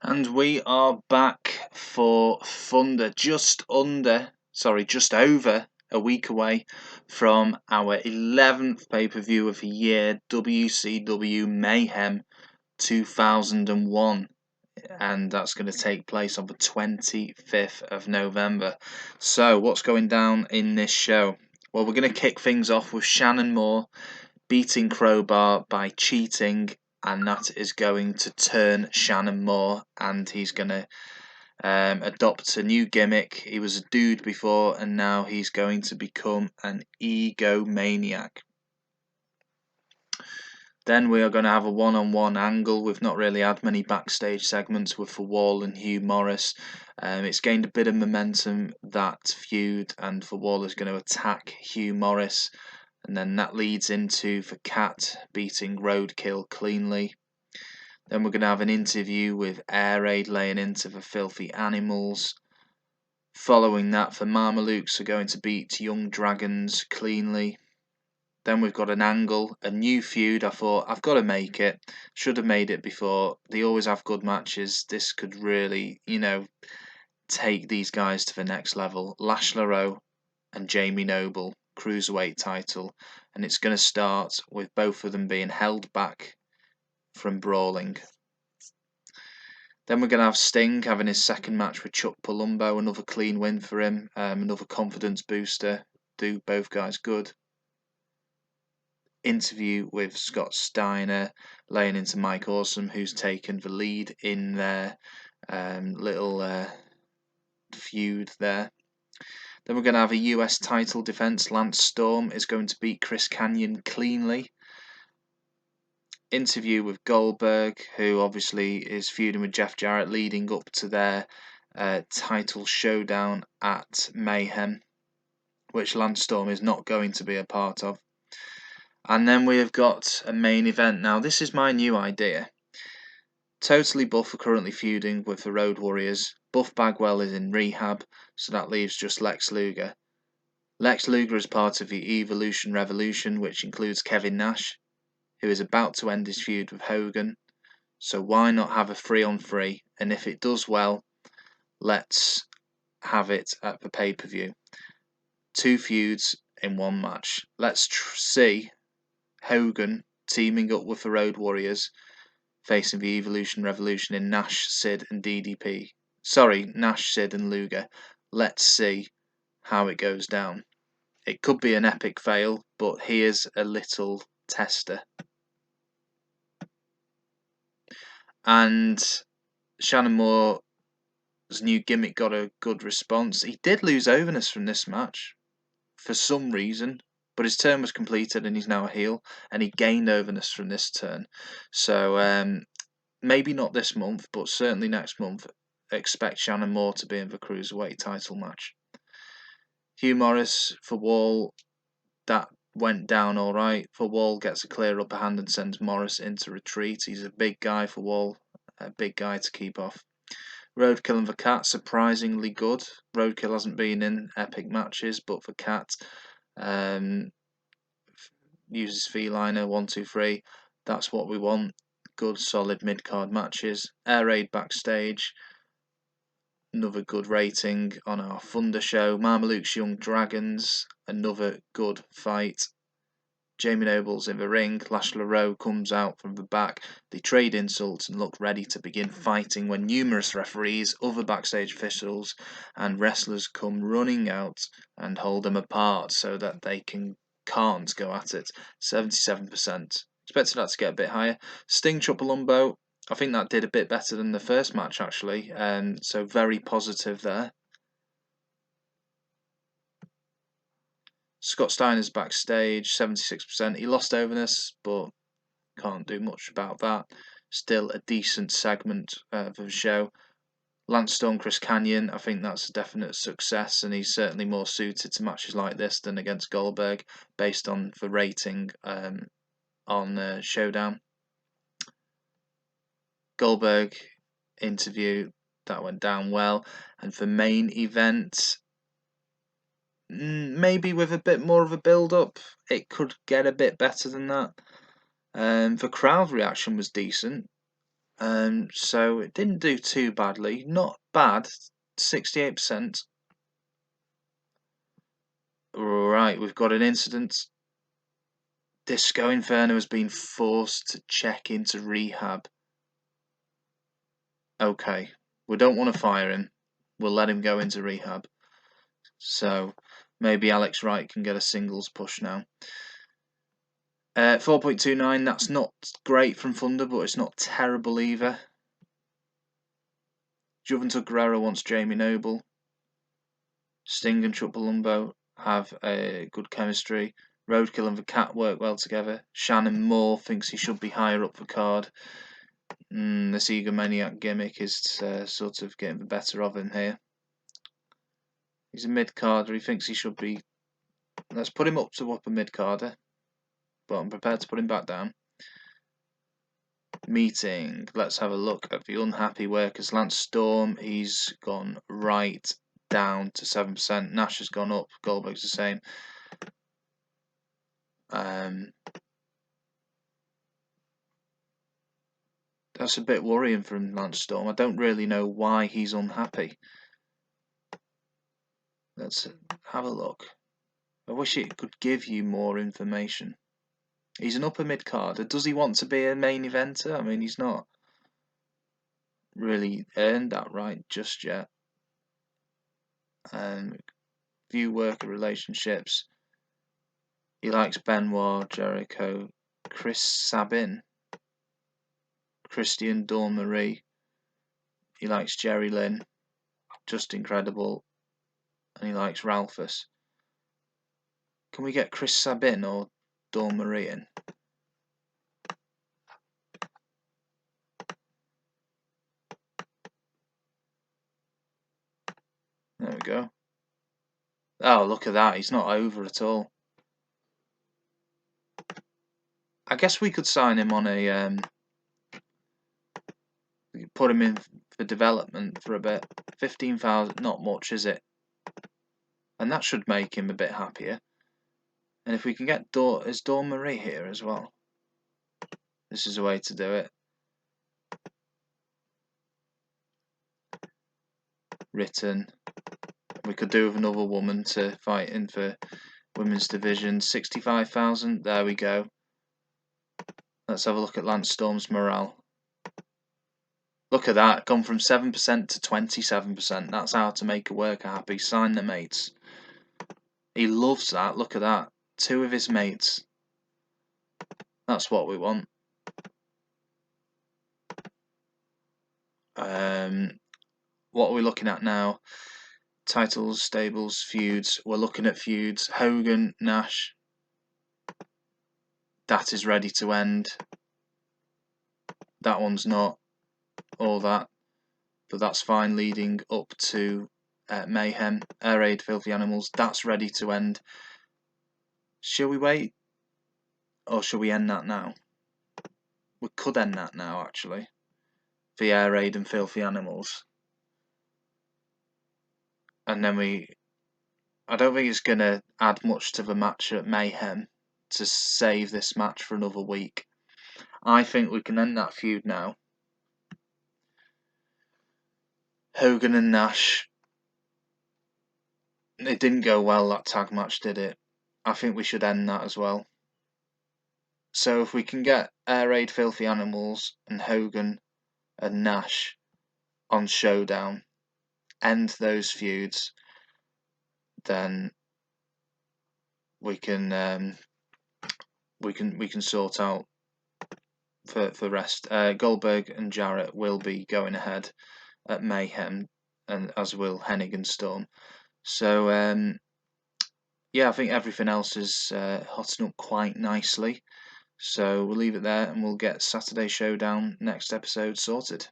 And we are back for Thunder, just over a week away from our 11th pay-per-view of the year, WCW Mayhem 2001. And that's going to take place on the 25th of November. So, what's going down in this show? Well, we're going to kick things off with Shannon Moore beating Crowbar by cheating, and that is going to turn Shannon Moore, and he's going to adopt a new gimmick. He was a dude before, and now he's going to become an egomaniac. Then we are going to have a one-on-one angle. We've not really had many backstage segments with The Wall and Hugh Morrus. It's gained a bit of momentum, that feud, and The Wall is going to attack Hugh Morrus. And then that leads into the Cat beating Roadkill cleanly. Then we're going to have an interview with Air Raid laying into the Filthy Animals. Following that, the Marmalukes are going to beat Young Dragons cleanly. Then we've got an angle, a new feud. I thought, I've got to make it. Should have made it before. They always have good matches. This could really, take these guys to the next level. LeRoux and Jamie Noble, Cruiserweight title. And it's going to start with both of them being held back from brawling. Then we're going to have Sting having his second match with Chuck Palumbo. Another clean win for him. Another confidence booster. Do both guys good. Interview with Scott Steiner, laying into Mike Awesome, who's taken the lead in their little feud there. Then we're going to have a US title defense. Lance Storm is going to beat Chris Kanyon cleanly. Interview with Goldberg, who obviously is feuding with Jeff Jarrett, leading up to their title showdown at Mayhem, which Lance Storm is not going to be a part of. And then we have got a main event. Now, this is my new idea. Totally Buff are currently feuding with the Road Warriors. Buff Bagwell is in rehab, so that leaves just Lex Luger. Lex Luger is part of the Evolution Revolution, which includes Kevin Nash, who is about to end his feud with Hogan. So why not have a 3-on-3? And if it does well, let's have it at the pay-per-view. 2 feuds in 1 match. Let's see Hogan teaming up with the Road Warriors, facing the Evolution Revolution in Nash, Sid and DDP. Sorry, Nash, Sid and Luger. Let's see how it goes down. It could be an epic fail, but here's a little tester. And Shannon Moore's new gimmick got a good response. He did lose overness from this match for some reason, but his turn was completed and he's now a heel, and he gained overness from this turn. So maybe not this month, but certainly next month, expect Shannon Moore to be in the Cruiserweight title match. Hugh Morrus for Wall, that went down alright. For Wall gets a clear upper hand and sends Morrus into retreat. He's a big guy for Wall, a big guy to keep off. Roadkill and the Cat, surprisingly good. Roadkill hasn't been in epic matches, but the Cat uses Feliner 1, 2, 3. That's what we want. Good, solid mid-card matches. Air Raid backstage. Another good rating on our Thunder show. Marmalukes Young Dragons. Another good fight. Jamie Noble's in the ring. LeRoux comes out from the back. They trade insults and look ready to begin fighting when numerous referees, other backstage officials and wrestlers come running out and hold them apart so that they can't go at it. 77%. Expected that to get a bit higher. Sting Palumbo, I think that did a bit better than the first match actually. So very positive there. Scott Steiner's backstage, 76%. He lost overness, but can't do much about that. Still a decent segment for the show. Lance Storm, Chris Kanyon, I think that's a definite success, and he's certainly more suited to matches like this than against Goldberg, based on the rating on Showdown. Goldberg interview, that went down well. And for main event, maybe with a bit more of a build-up, it could get a bit better than that. The crowd reaction was decent. So it didn't do too badly. Not bad. 68%. Right, we've got an incident. Disco Inferno has been forced to check into rehab. Okay, we don't want to fire him. We'll let him go into rehab. So maybe Alex Wright can get a singles push now. 4.29, that's not great from Thunder, but it's not terrible either. Juventud Guerrero wants Jamie Noble. Sting and Palumbo have a good chemistry. Roadkill and the Cat work well together. Shannon Moore thinks he should be higher up the card. This egomaniac gimmick is sort of getting the better of him here. He's a mid-carder. He thinks he should be... Let's put him up to upper mid-carder. But I'm prepared to put him back down. Meeting. Let's have a look at the unhappy workers. Lance Storm, he's gone right down to 7%. Nash has gone up. Goldberg's the same. That's a bit worrying from Lance Storm. I don't really know why he's unhappy. Let's have a look. I wish it could give you more information. He's an upper mid-carder. Does he want to be a main eventer? I mean, he's not really earned that right just yet. View worker relationships. He likes Benoit, Jericho, Chris Sabin, Christian Dawn Marie. He likes Jerry Lynn, just incredible, and he likes Ralphus. Can we get Chris Sabin or Dawn Marie in? There we go. Oh, look at that. He's not over at all. I guess we could sign him on a... put him in for development for a bit. 15,000, not much, is it? And that should make him a bit happier. And if we can get is Dawn Marie here as well? This is a way to do it. Written. We could do with another woman to fight in for women's division. 65,000. There we go. Let's have a look at Lance Storm's morale. Look at that. Gone from 7% to 27%. That's how to make a worker happy. Sign the mates. He loves that. Look at that. 2 of his mates. That's what we want. What are we looking at now? Titles, stables, feuds. We're looking at feuds. Hogan, Nash. That is ready to end. That one's not. All that. But that's fine, leading up to Mayhem. Air Raid, Filthy Animals. That's ready to end. Shall we wait? Or shall we end that now? We could end that now, actually. The Air Raid and Filthy Animals. And then I don't think it's going to add much to the match at Mayhem to save this match for another week. I think we can end that feud now. Hogan and Nash. It didn't go well, that tag match, did it? I think we should end that as well. So if we can get Air Raid, Filthy Animals and Hogan and Nash on Showdown, end those feuds, then we can sort out for the rest. Goldberg and Jarrett will be going ahead at Mayhem, and as will Hennig and Storm. So yeah, I think everything else is hotting up quite nicely. So we'll leave it there, and we'll get Saturday Showdown next episode sorted.